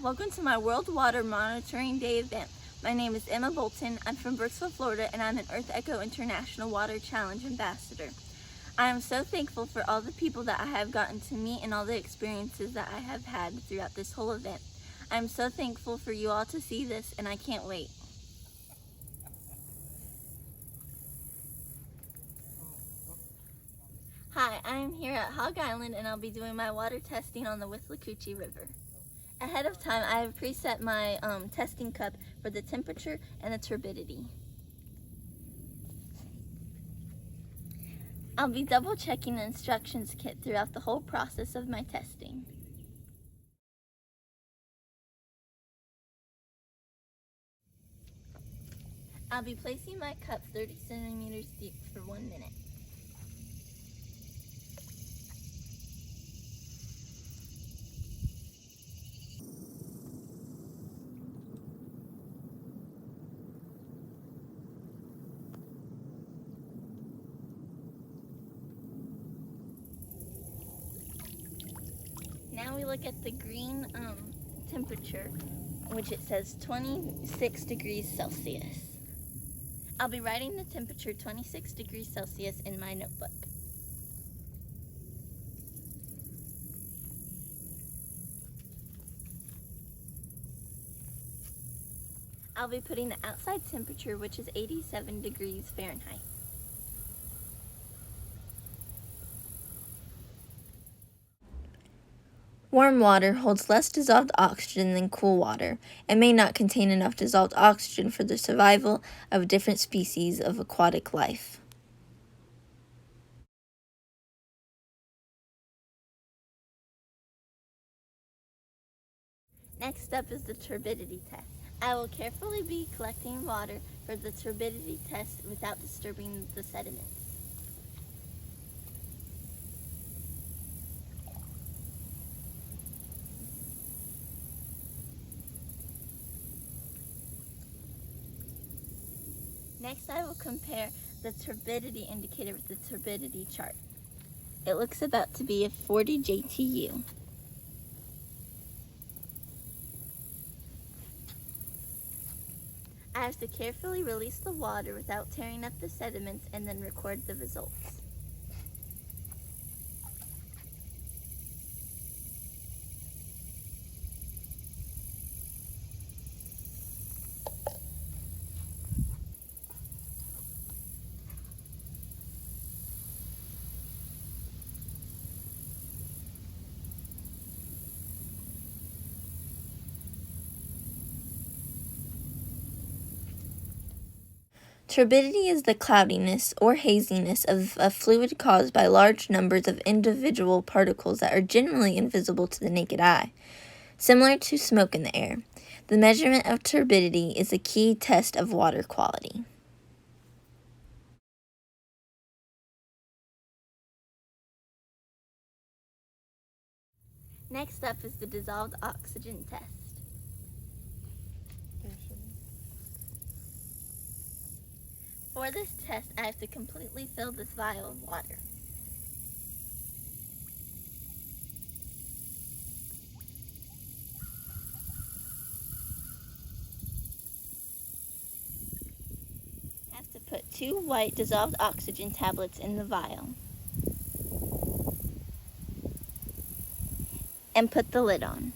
welcome to my World Water Monitoring Day event. My name is Emma Bolton. I'm from Brooksville, Florida, and I'm an Earth Echo International Water Challenge ambassador. I am so thankful for all the people that I have gotten to meet and all the experiences that I have had throughout this whole event. I'm so thankful for you all to see this, and I can't wait. Hi, I am here at Hog Island, and I'll be doing my water testing on the Withlacoochee River. Ahead of time, I have preset my testing cup for the temperature and the turbidity. I'll be double checking the instructions kit throughout the whole process of my testing. I'll be placing my cup 30 centimeters deep for 1 minute. Now we look at the green temperature, which it says 26 degrees Celsius. I'll be writing the temperature 26 degrees Celsius in my notebook. I'll be putting the outside temperature, which is 87 degrees Fahrenheit. Warm water holds less dissolved oxygen than cool water and may not contain enough dissolved oxygen for the survival of different species of aquatic life. Next up is the turbidity test. I will carefully be collecting water for the turbidity test without disturbing the sediments. Next, I will compare the turbidity indicator with the turbidity chart. It looks about to be a 40 JTU. I have to carefully release the water without tearing up the sediments and then record the results. Turbidity is the cloudiness or haziness of a fluid caused by large numbers of individual particles that are generally invisible to the naked eye, similar to smoke in the air. The measurement of turbidity is a key test of water quality. Next up is the dissolved oxygen test. For this test, I have to completely fill this vial of water. I have to put 2 white dissolved oxygen tablets in the vial and put the lid on.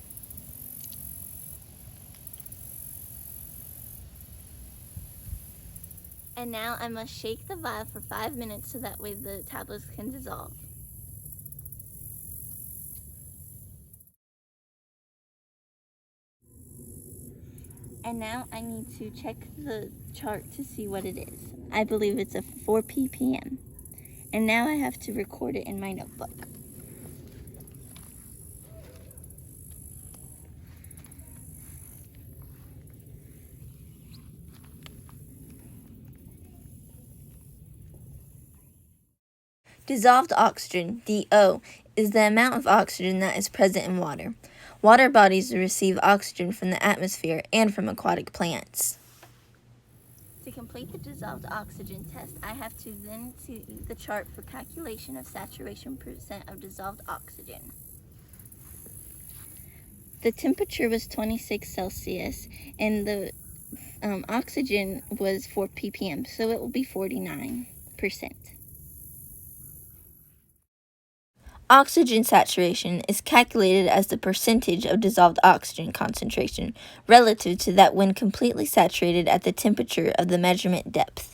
And now I must shake the vial for 5 minutes so that way the tablets can dissolve. And now I need to check the chart to see what it is. I believe it's a 4 ppm. And now I have to record it in my notebook. Dissolved oxygen, DO, is the amount of oxygen that is present in water. Water bodies receive oxygen from the atmosphere and from aquatic plants. To complete the dissolved oxygen test, I have to then see the chart for calculation of saturation percent of dissolved oxygen. The temperature was 26 Celsius and the oxygen was 4 ppm, so it will be 49%. Oxygen saturation is calculated as the percentage of dissolved oxygen concentration relative to that when completely saturated at the temperature of the measurement depth.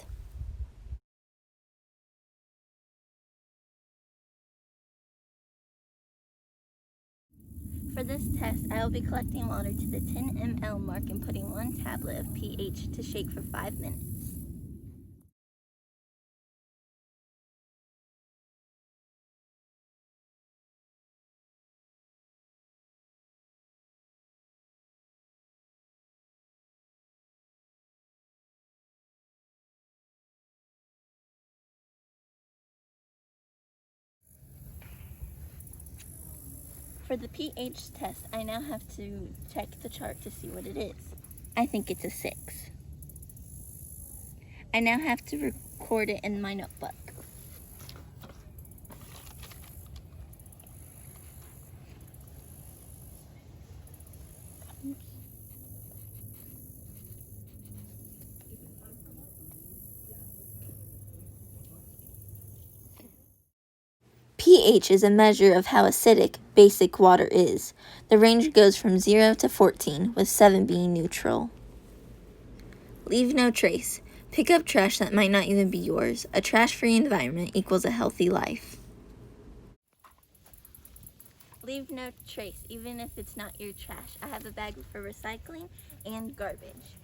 For this test, I will be collecting water to the 10 ml mark and putting 1 tablet of pH to shake for 5 minutes. For the pH test, I now have to check the chart to see what it is. I think it's a 6. I now have to record it in my notebook. pH is a measure of how acidic basic water is. The range goes from 0 to 14, with 7 being neutral. Leave no trace. Pick up trash that might not even be yours. A trash-free environment equals a healthy life. Leave no trace, even if it's not your trash. I have a bag for recycling and garbage.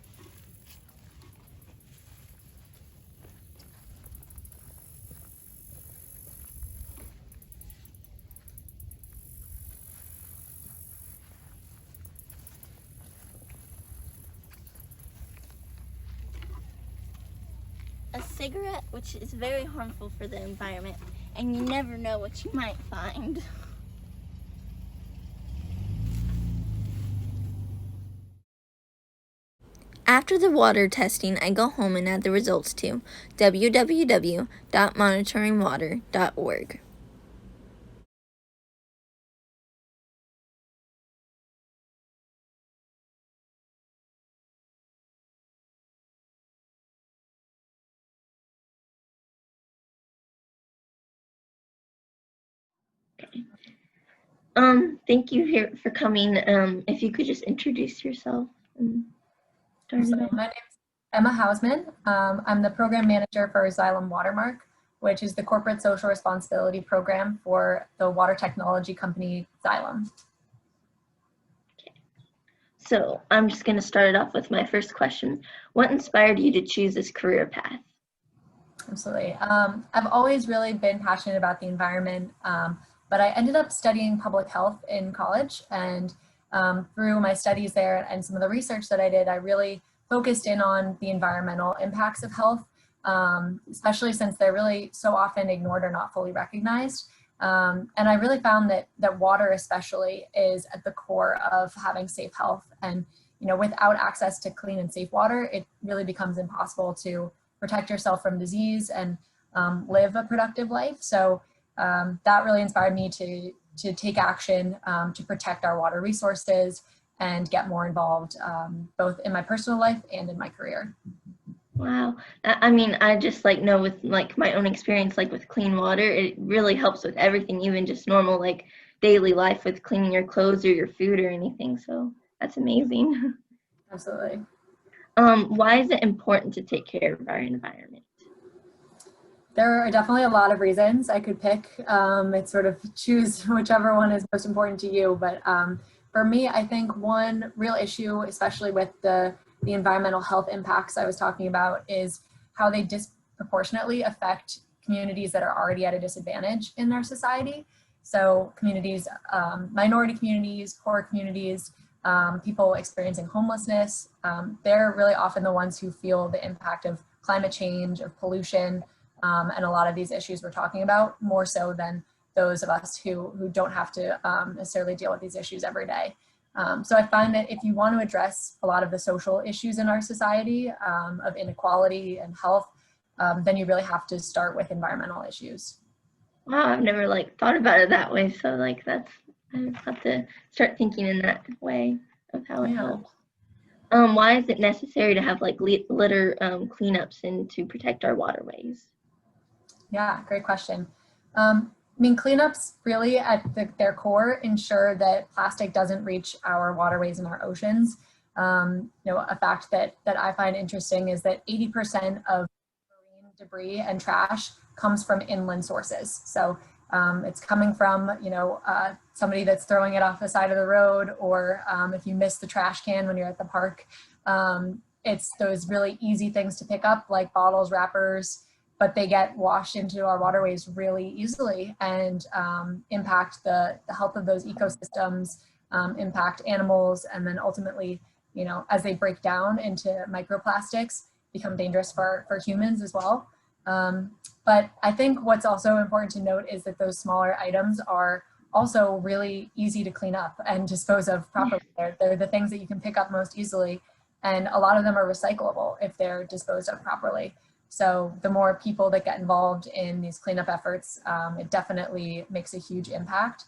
A cigarette, which is very harmful for the environment, and you never know what you might find. After the water testing, I go home and add the results to www.monitoringwater.org. Thank you here for coming. If you could just introduce yourself and So my name is Emma Hausman. I'm the program manager for Xylem Watermark, which is the corporate social responsibility program for the water technology company Xylem. So I'm just going to start it off with my first question. What inspired you to choose this career path? Absolutely. I've always really been passionate about the environment, but I ended up studying public health in college, and through my studies there and some of the research that I did, I really focused in on the environmental impacts of health, especially since they're really so often ignored or not fully recognized. And I really found that water especially is at the core of having safe health. And without access to clean and safe water, it really becomes impossible to protect yourself from disease and live a productive life. So that really inspired me to take action to protect our water resources and get more involved both in my personal life and in my career. Wow. I mean, I just know with my own experience, with clean water, it really helps with everything, even just normal daily life with cleaning your clothes or your food or anything. So that's amazing. Absolutely. Why is it important to take care of our environment? There are definitely a lot of reasons I could pick. It's sort of choose whichever one is most important to you. But for me, I think one real issue, especially with the environmental health impacts I was talking about, is how they disproportionately affect communities that are already at a disadvantage in their society. So communities, minority communities, poor communities, people experiencing homelessness, they're really often the ones who feel the impact of climate change, of pollution, and a lot of these issues we're talking about, more so than those of us who don't have to necessarily deal with these issues every day. So I find that if you want to address a lot of the social issues in our society of inequality and health, then you really have to start with environmental issues. Wow, I've never thought about it that way. So that's I have to start thinking in that way of how it Yeah. helps. Why is it necessary to have like litter cleanups and to protect our waterways? Yeah, great question. I mean, cleanups really at their core ensure that plastic doesn't reach our waterways and our oceans. A fact that I find interesting is that 80% of marine debris and trash comes from inland sources. So it's coming from, somebody that's throwing it off the side of the road, or if you miss the trash can when you're at the park, it's those really easy things to pick up like bottles, wrappers, but they get washed into our waterways really easily and impact the health of those ecosystems, impact animals, and then ultimately, as they break down into microplastics, become dangerous for humans as well. But I think what's also important to note is that those smaller items are also really easy to clean up and dispose of properly. They're the things that you can pick up most easily, and a lot of them are recyclable if they're disposed of properly. So the more people that get involved in these cleanup efforts, it definitely makes a huge impact.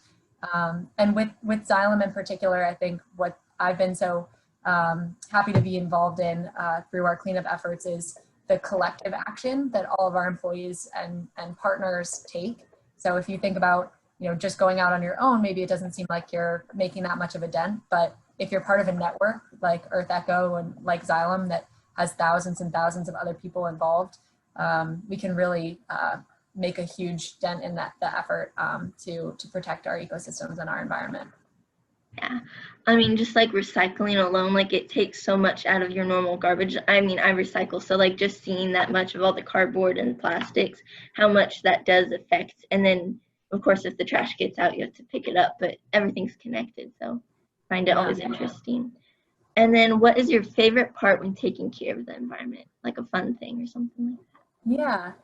And with Xylem in particular, I think what I've been so happy to be involved in through our cleanup efforts is the collective action that all of our employees and partners take. So if you think about, just going out on your own, maybe it doesn't seem like you're making that much of a dent, but if you're part of a network like Earth Echo and like Xylem that has thousands and thousands of other people involved, we can really make a huge dent in the effort to protect our ecosystems and our environment. Yeah, I mean, just like recycling alone, like it takes so much out of your normal garbage. I mean, I recycle, so like just seeing that much of all the cardboard and plastics, how much that does affect. And then, of course, if the trash gets out, you have to pick it up, but everything's connected. So I find it always interesting. And then what is your favorite part when taking care of the environment? Like a fun thing or something like that?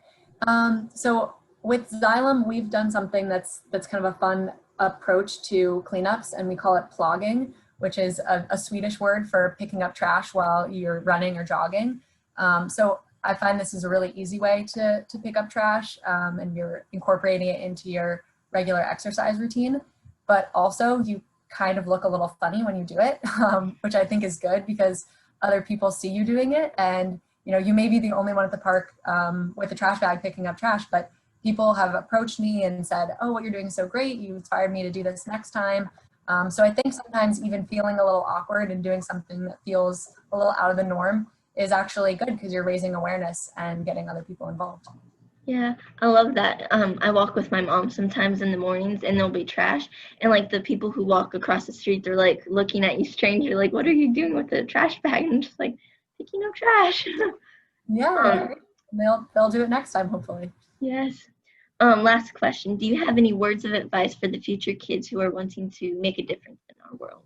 Yeah. So with Xylem, we've done something that's kind of a fun approach to cleanups, and we call it plogging, which is a Swedish word for picking up trash while you're running or jogging. So I find this is a really easy way to pick up trash, and you're incorporating it into your regular exercise routine, but also you kind of look a little funny when you do it, which I think is good because other people see you doing it, and you may be the only one at the park with a trash bag picking up trash, but people have approached me and said, oh, what you're doing is so great. You inspired me to do this next time. So I think sometimes even feeling a little awkward and doing something that feels a little out of the norm is actually good because you're raising awareness and getting other people involved. Yeah, I love that. I walk with my mom sometimes in the mornings and there'll be trash. And like the people who walk across the street, they're like looking at you strange. You're like, what are you doing with the trash bag? And I'm just like, picking up trash. Yeah, they'll do it next time, hopefully. Yes. Last question. Do you have any words of advice for the future kids who are wanting to make a difference in our world?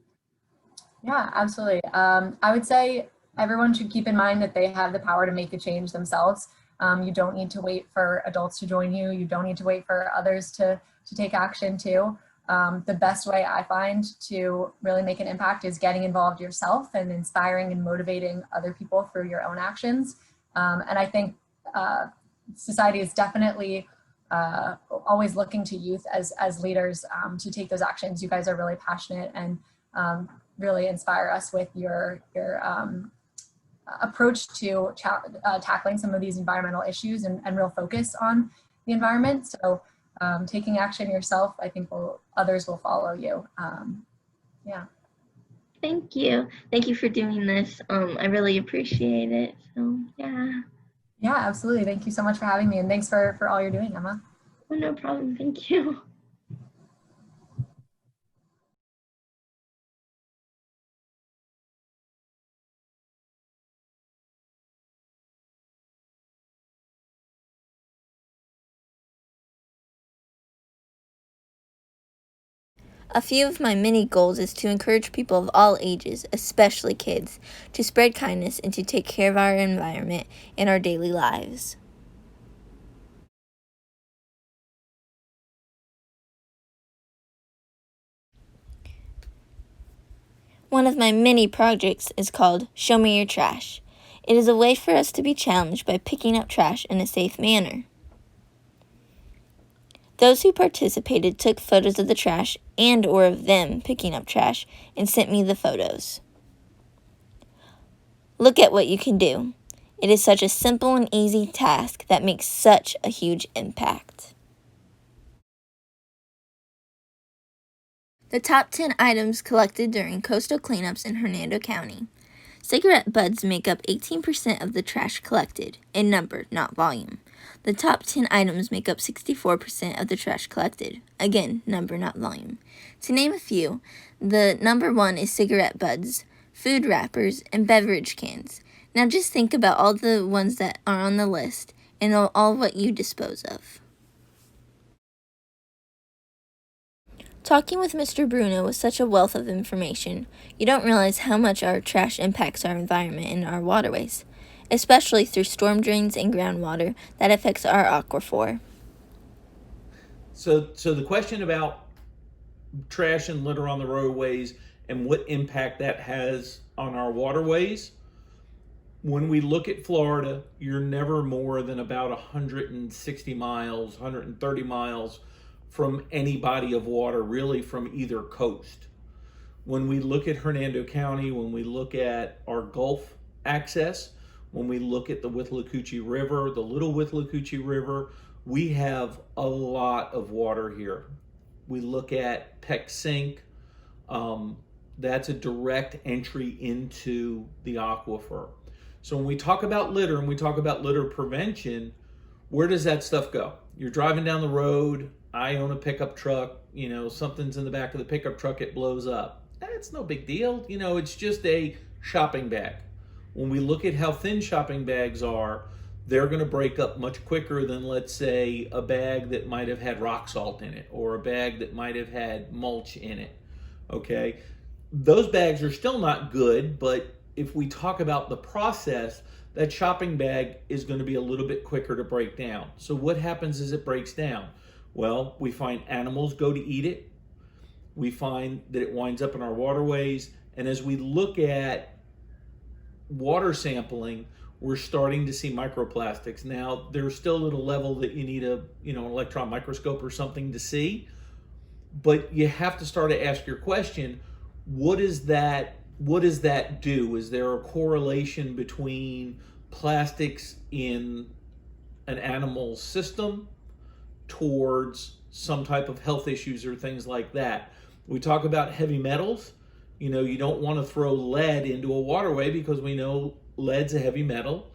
Yeah, absolutely. I would say everyone should keep in mind that they have the power to make a change themselves. You don't need to wait for adults to join you. You don't need to wait for others to take action too. The best way I find to really make an impact is getting involved yourself and inspiring and motivating other people through your own actions. And I think society is definitely always looking to youth as leaders to take those actions. You guys are really passionate and really inspire us with your approach to tackling some of these environmental issues and real focus on the environment. So taking action yourself, I think others will follow you. Yeah. Thank you. Thank you for doing this. I really appreciate it. So yeah. Yeah, absolutely. Thank you so much for having me, and thanks for all you're doing, Emma. Oh, no problem. Thank you. A few of my many goals is to encourage people of all ages, especially kids, to spread kindness and to take care of our environment in our daily lives. One of my many projects is called Show Me Your Trash. It is a way for us to be challenged by picking up trash in a safe manner. Those who participated took photos of the trash and or of them picking up trash and sent me the photos. Look at what you can do. It is such a simple and easy task that makes such a huge impact. The top 10 items collected during coastal cleanups in Hernando County. Cigarette butts make up 18% of the trash collected, in number, not volume. The top 10 items make up 64% of the trash collected, again, number, not volume. To name a few, the number 1 is cigarette butts, food wrappers, and beverage cans. Now just think about all the ones that are on the list and all what you dispose of. Talking with Mr. Bruno was such a wealth of information. You don't realize how much our trash impacts our environment and our waterways, especially through storm drains and groundwater that affects our aquifer. So the question about trash and litter on the roadways and what impact that has on our waterways, when we look at Florida, you're never more than about 160 miles, 130 miles from any body of water, really from either coast. When we look at Hernando County, when we look at our Gulf access, when we look at the Withlacoochee River, the Little Withlacoochee River, we have a lot of water here. We look at Peck Sink, that's a direct entry into the aquifer. So when we talk about litter and we talk about litter prevention, where does that stuff go? You're driving down the road, I own a pickup truck, something's in the back of the pickup truck, it blows up. It's no big deal. It's just a shopping bag. When we look at how thin shopping bags are, they're going to break up much quicker than, let's say, a bag that might have had rock salt in it or a bag that might have had mulch in it. Okay? Those bags are still not good, but if we talk about the process, that shopping bag is going to be a little bit quicker to break down. So what happens as it breaks down? Well, we find animals go to eat it. We find that it winds up in our waterways. And as we look at water sampling, we're starting to see microplastics. Now, there's still at a level that you need an electron microscope or something to see, but you have to start to ask your question, what does that do? Is there a correlation between plastics in an animal's system towards some type of health issues or things like that? We talk about heavy metals. You don't want to throw lead into a waterway because we know lead's a heavy metal.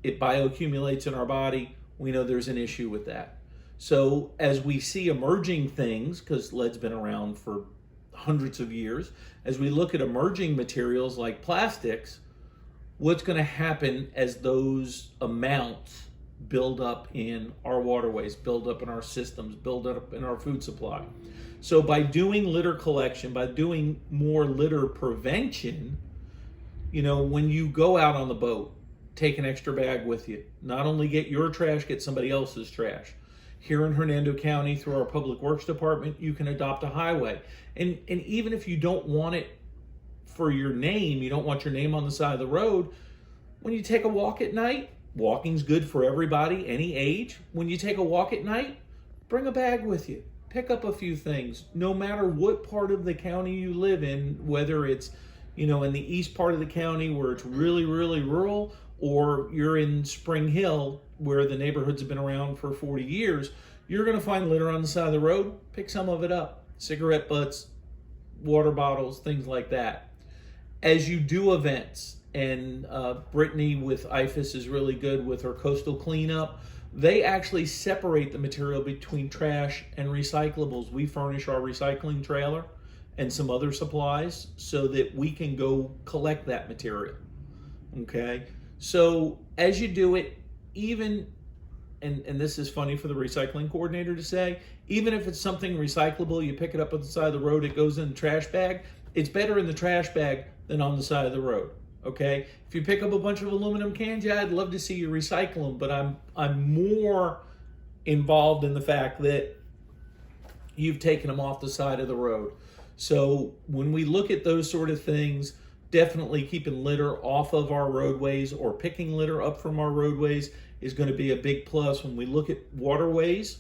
It bioaccumulates in our body. We know there's an issue with that. So as we see emerging things, because lead's been around for hundreds of years, as we look at emerging materials like plastics, what's going to happen as those amounts build up in our waterways, build up in our systems, build up in our food supply? So by doing litter collection, by doing more litter prevention, when you go out on the boat, take an extra bag with you. Not only get your trash, get somebody else's trash. Here in Hernando County, through our Public Works Department, you can adopt a highway. And even if you don't want it for your name, you don't want your name on the side of the road, when you take a walk at night, walking's good for everybody, any age. When you take a walk at night, bring a bag with you. Pick up a few things. No matter what part of the county you live in, whether it's, in the east part of the county where it's really, really rural, or you're in Spring Hill where the neighborhoods have been around for 40 years, you're going to find litter on the side of the road. Pick some of it up. Cigarette butts, water bottles, things like that. As you do events, and Brittany with IFAS is really good with her coastal cleanup, they actually separate the material between trash and recyclables. We furnish our recycling trailer and some other supplies so that we can go collect that material. Okay? So as you do it, even, and this is funny for the recycling coordinator to say, even if it's something recyclable, you pick it up on the side of the road, it goes in the trash bag, it's better in the trash bag than on the side of the road. Okay, if you pick up a bunch of aluminum cans, yeah, I'd love to see you recycle them, but I'm more involved in the fact that you've taken them off the side of the road. So when we look at those sort of things, definitely keeping litter off of our roadways or picking litter up from our roadways is going to be a big plus. When we look at waterways,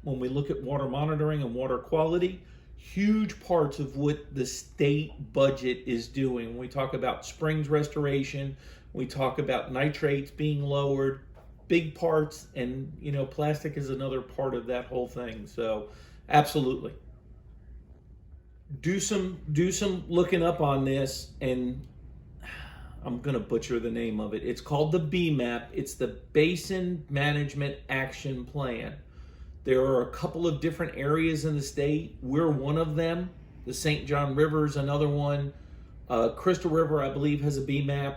when we look at water monitoring and water quality, huge parts of what the state budget is doing. When we talk about springs restoration, we talk about nitrates being lowered, big parts, and plastic is another part of that whole thing. So absolutely. Do some looking up on this, and I'm going to butcher the name of it. It's called the BMAP. It's the Basin Management Action Plan. There are a couple of different areas in the state. We're one of them. The St. John River is another one. Crystal River, I believe, has a BMAP.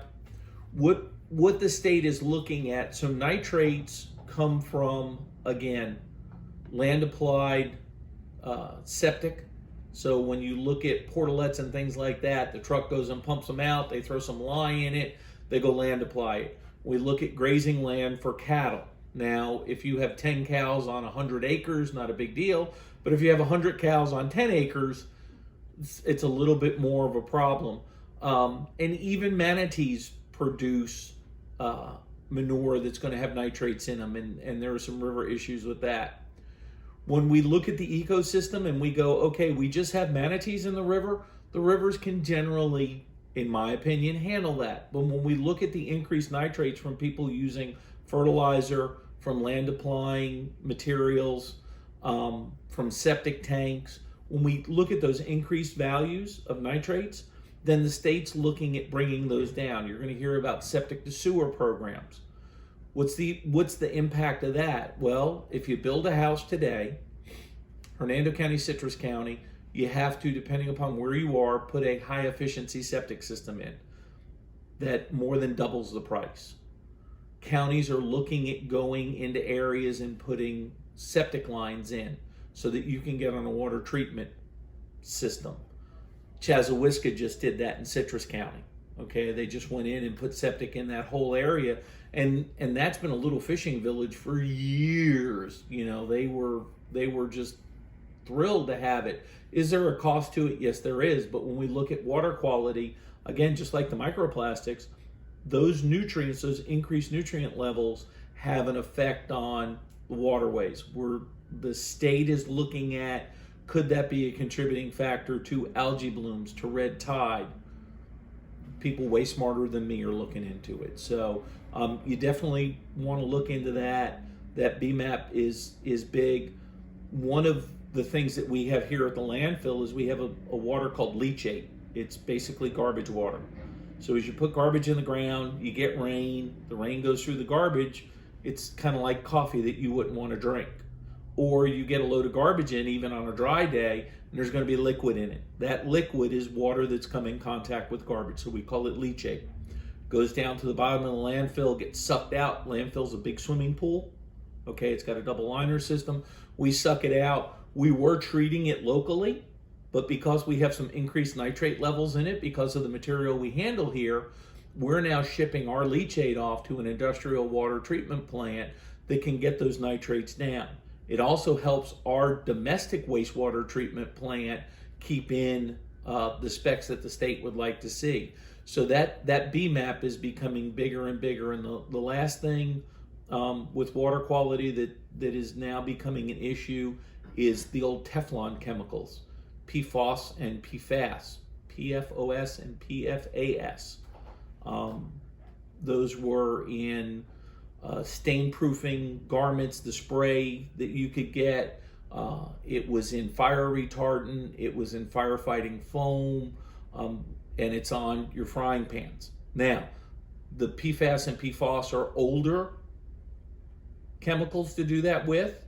What the state is looking at, so nitrates come from, again, land applied septic. So when you look at portalets and things like that, the truck goes and pumps them out, they throw some lye in it, they go land apply it. We look at grazing land for cattle. Now, if you have 10 cows on 100 acres, not a big deal. But if you have 100 cows on 10 acres, it's a little bit more of a problem. And even manatees produce manure that's going to have nitrates in them, and there are some river issues with that. When we look at the ecosystem and we go, okay, we just have manatees in the rivers can generally, in my opinion, handle that. But when we look at the increased nitrates from people using fertilizer, from land applying materials, from septic tanks, when we look at those increased values of nitrates, then the state's looking at bringing those down. You're going to hear about septic to sewer programs. What's the impact of that? Well, if you build a house today, Hernando County, Citrus County, you have to, depending upon where you are, put a high efficiency septic system in that more than doubles the price. Counties are looking at going into areas and putting septic lines in so that you can get on a water treatment system. Chazawiska just did that in Citrus County. Okay, they just went in and put septic in that whole area, and that's been a little fishing village for years. They were just thrilled to have it. Is there a cost to it? Yes, there is. But when we look at water quality, again, just like the microplastics, those nutrients, those increased nutrient levels have an effect on the waterways. The state is looking at, could that be a contributing factor to algae blooms, to red tide? People way smarter than me are looking into it. So you definitely want to look into that. That BMAP is big. One of the things that we have here at the landfill is we have a water called leachate. It's basically garbage water. So as you put garbage in the ground, you get rain, the rain goes through the garbage, it's kind of like coffee that you wouldn't want to drink. Or you get a load of garbage in, even on a dry day, and there's going to be liquid in it. That liquid is water that's come in contact with garbage, so we call it leachate. Goes down to the bottom of the landfill, gets sucked out. Landfill's a big swimming pool. Okay, it's got a double liner system. We suck it out. We were treating it locally, but because we have some increased nitrate levels in it, because of the material we handle here, we're now shipping our leachate off to an industrial water treatment plant that can get those nitrates down. It also helps our domestic wastewater treatment plant keep in the specs that the state would like to see. So that BMAP is becoming bigger and bigger. And the last thing with water quality that is now becoming an issue is the old Teflon chemicals, PFOS and PFAS, PFOS and PFAS. Those were in stain-proofing garments, the spray that you could get. It was in fire retardant, it was in firefighting foam, and it's on your frying pans. Now, the PFAS and PFOS are older chemicals to do that with,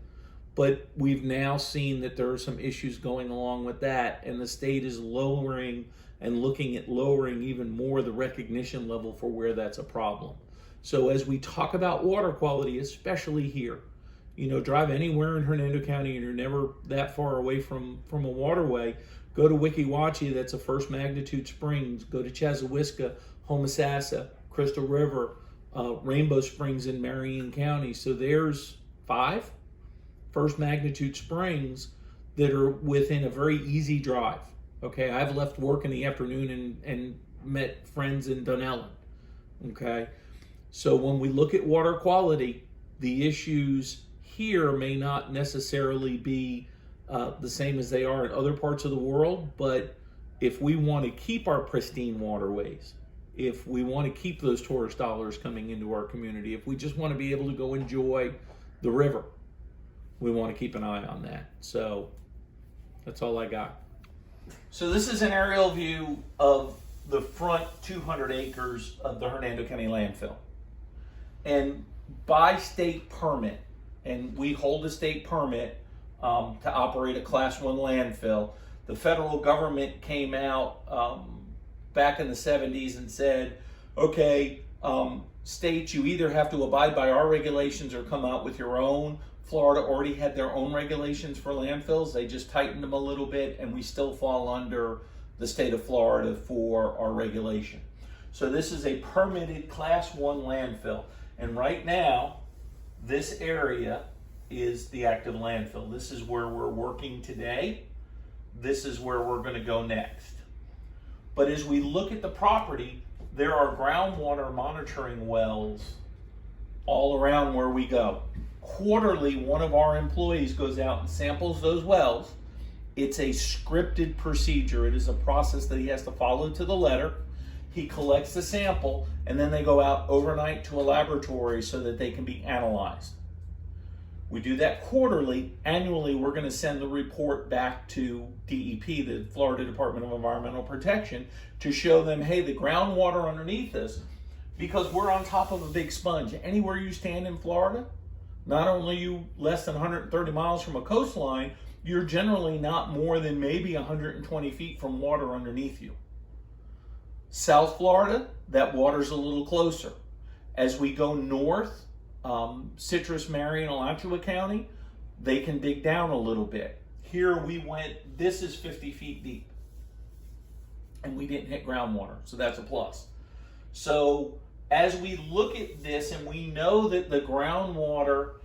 but we've now seen that there are some issues going along with that, and the state is lowering and looking at lowering even more the recognition level for where that's a problem. So as we talk about water quality, especially here, drive anywhere in Hernando County and you're never that far away from a waterway, go to Weeki Wachee, that's a First Magnitude Springs, go to Chazawiska, Homosassa, Crystal River, Rainbow Springs in Marion County. So there's 5 First Magnitude Springs that are within a very easy drive. Okay, I've left work in the afternoon and met friends in Dunellen. Okay, so when we look at water quality, the issues here may not necessarily be the same as they are in other parts of the world, but if we want to keep our pristine waterways, if we want to keep those tourist dollars coming into our community, if we just want to be able to go enjoy the river, we want to keep an eye on that. So that's all I got. So this is an aerial view of the front 200 acres of the Hernando County landfill. And by state permit, and we hold a state permit to operate a Class 1 landfill, the federal government came out back in the 70s and said, okay, states, you either have to abide by our regulations or come out with your own. Florida already had their own regulations for landfills. They just tightened them a little bit, and we still fall under the state of Florida for our regulation. So this is a permitted Class 1 landfill. And right now, this area is the active landfill. This is where we're working today. This is where we're going to go next. But as we look at the property, there are groundwater monitoring wells all around where we go. Quarterly, one of our employees goes out and samples those wells. It's a scripted procedure. It is a process that he has to follow to the letter. He collects the sample, and then they go out overnight to a laboratory so that they can be analyzed. We do that quarterly. Annually, we're going to send the report back to DEP, the Florida Department of Environmental Protection, to show them, hey, the groundwater underneath us, because we're on top of a big sponge. Anywhere you stand in Florida, not only are you less than 130 miles from a coastline, you're generally not more than maybe 120 feet from water underneath you. South Florida, that water's a little closer. As we go north, Citrus, Marion, Alachua County, they can dig down a little bit. Here we went, this is 50 feet deep. And we didn't hit groundwater, so that's a plus. So as we look at this and we know that the groundwater,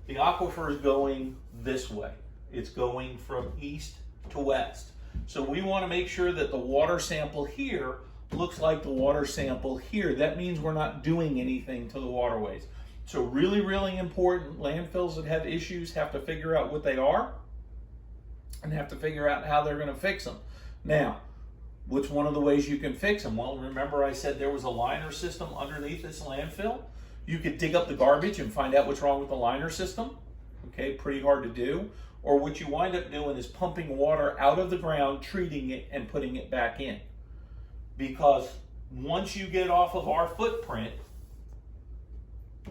the aquifer is going this way. It's going from east to west. So we want to make sure that the water sample here looks like the water sample here. That means we're not doing anything to the waterways. So really, really important. Landfills that have issues have to figure out what they are and have to figure out how they're going to fix them. Now, what's one of the ways you can fix them? Well, remember I said there was a liner system underneath this landfill? You could dig up the garbage and find out what's wrong with the liner system. Okay, pretty hard to do. Or what you wind up doing is pumping water out of the ground, treating it, and putting it back in. Because once you get off of our footprint,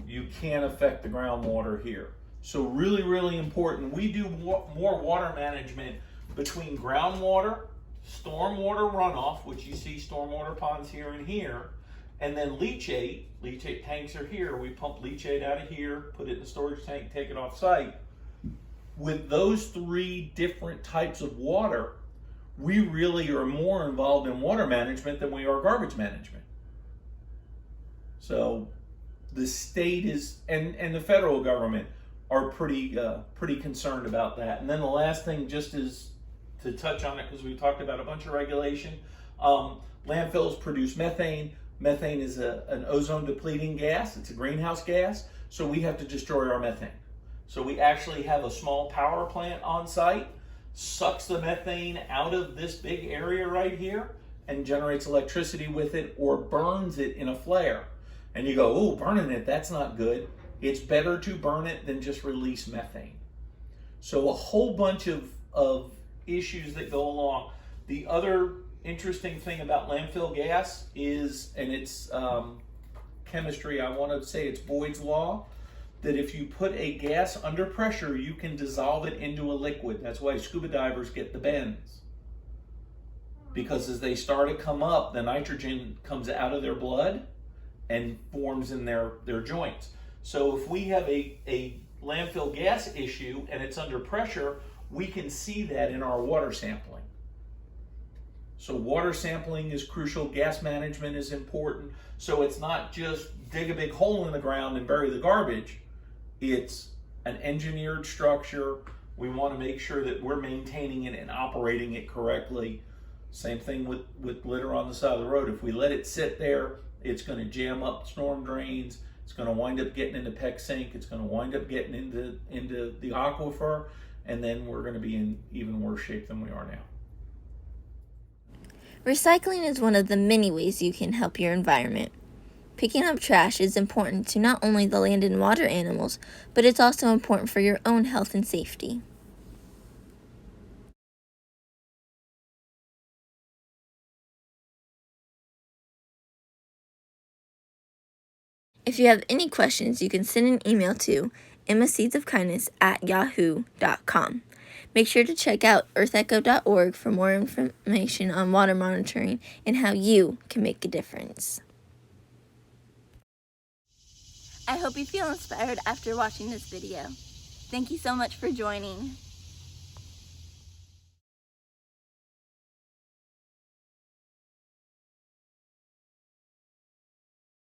you can't affect the groundwater here. So really, really important. We do more water management between groundwater, stormwater runoff, which you see stormwater ponds here and here, and then leachate. Leachate tanks are here. We pump leachate out of here, put it in the storage tank, take it off site. With those three different types of water, we really are more involved in water management than we are garbage management. So the state is, and the federal government are pretty concerned about that. And then the last thing, just is to touch on it, because we talked about a bunch of regulation. Landfills produce methane. Methane is an ozone depleting gas. It's a greenhouse gas. So we have to destroy our methane. So we actually have a small power plant on site, sucks the methane out of this big area right here and generates electricity with it, or burns it in a flare. And you go, oh, burning it, that's not good. It's better to burn it than just release methane. So a whole bunch of issues that go along. The other interesting thing about landfill gas is, and it's chemistry, I want to say it's Boyd's Law, that if you put a gas under pressure, you can dissolve it into a liquid. That's why scuba divers get the bends. Because as they start to come up, the nitrogen comes out of their blood and forms in their joints. So if we have a landfill gas issue and it's under pressure, we can see that in our water sampling. So water sampling is crucial, gas management is important. So it's not just dig a big hole in the ground and bury the garbage. It's an engineered structure. We want to make sure that we're maintaining it and operating it correctly. Same thing with litter on the side of the road. If we let it sit there, it's going to jam up storm drains It's going to wind up getting in the PEX sink. It's going to wind up getting into the aquifer, and then we're going to be in even worse shape than we are now. Recycling is one of the many ways you can help your environment. Picking up trash is important to not only the land and water animals, but it's also important for your own health and safety. If you have any questions, you can send an email to emmaseedsofkindness@yahoo.com. Make sure to check out earthecho.org for more information on water monitoring and how you can make a difference. I hope you feel inspired after watching this video. Thank you so much for joining.